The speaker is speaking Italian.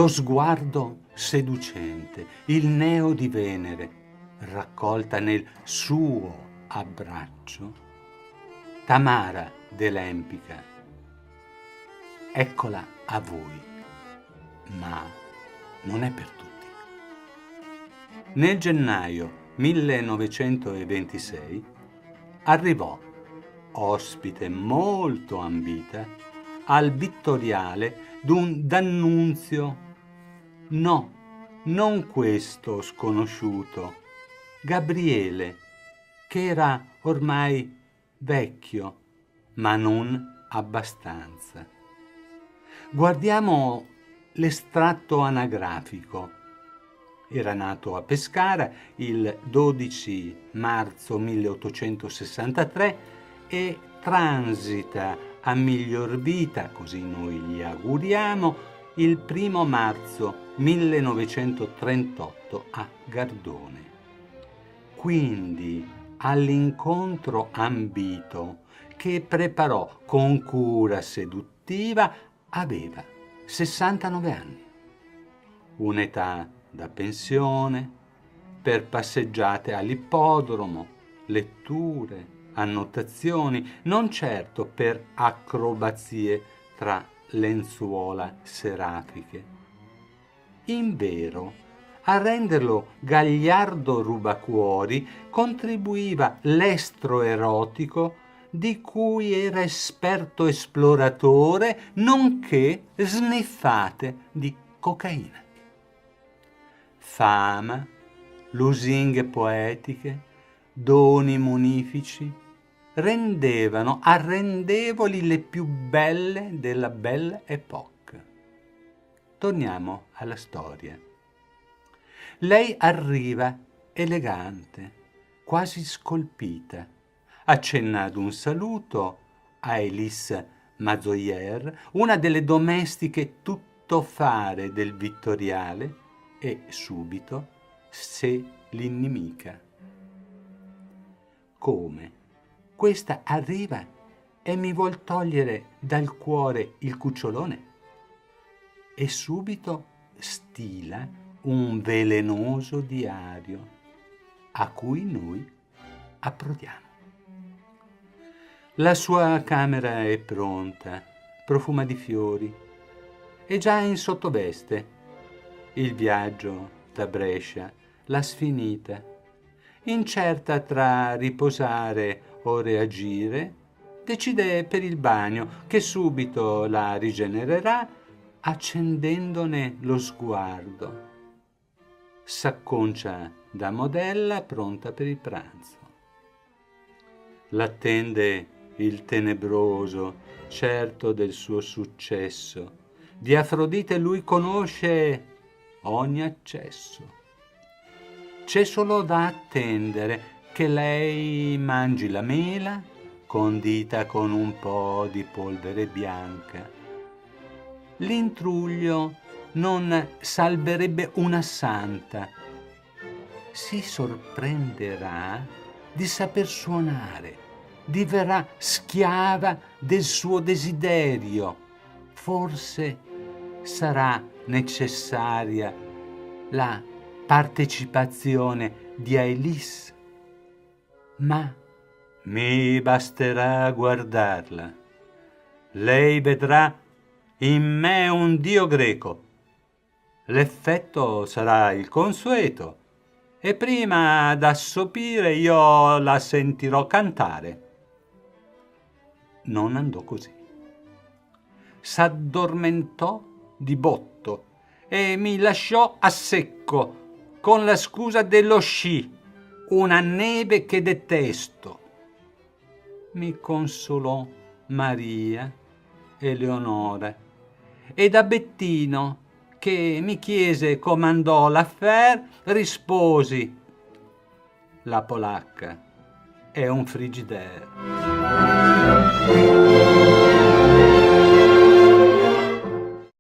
lo sguardo seducente, il neo di Venere, raccolta nel suo abbraccio, Tamara dell'Empica. Eccola a voi, ma non è per tutti. Nel gennaio 1926 arrivò, ospite molto ambita, al Vittoriale d'un D'Annunzio. No, non questo sconosciuto, Gabriele, che era ormai vecchio, ma non abbastanza. Guardiamo l'estratto anagrafico. Era nato a Pescara il 12 marzo 1863 e transita a miglior vita, così noi gli auguriamo, il 1 marzo 1938 a Gardone. Quindi all'incontro ambito che preparò con cura seduttiva aveva 69 anni, un'età da pensione, per passeggiate all'ippodromo, letture, annotazioni, non certo per acrobazie tra lenzuola serafiche. Invero, a renderlo gagliardo rubacuori contribuiva l'estro erotico di cui era esperto esploratore, nonché sniffate di cocaina. Fama, lusinghe poetiche, doni munifici rendevano arrendevoli le più belle della Belle Époque. Torniamo alla storia. Lei arriva elegante, quasi scolpita, accenna ad un saluto a Elise Mazoyer, una delle domestiche tuttofare del Vittoriale, e subito se l'inimica. Come? Questa arriva e mi vuol togliere dal cuore il cucciolone? E subito stila un velenoso diario a cui noi approdiamo. La sua camera è pronta, profuma di fiori, è già in sottoveste. Il viaggio da Brescia l'ha sfinita, incerta tra riposare o reagire, decide per il bagno che subito la rigenererà accendendone lo sguardo. S'acconcia da modella pronta per il pranzo. L'attende il tenebroso, certo del suo successo. Di Afrodite lui conosce ogni accesso. C'è solo da attendere che lei mangi la mela condita con un po' di polvere bianca. L'intruglio non salverebbe una santa. Si sorprenderà di saper suonare, diverrà schiava del suo desiderio. Forse sarà necessaria la partecipazione di Elise, ma mi basterà guardarla. Lei vedrà in me un dio greco. L'effetto sarà il consueto e prima d'assopire io la sentirò cantare. Non andò così. S'addormentò di botto e mi lasciò a secco con la scusa dello sci, una neve che detesto. Mi consolò Maria, Eleonora, e da Bettino, che mi chiese com'andò l'affaire, risposi: la polacca è un frigidaire.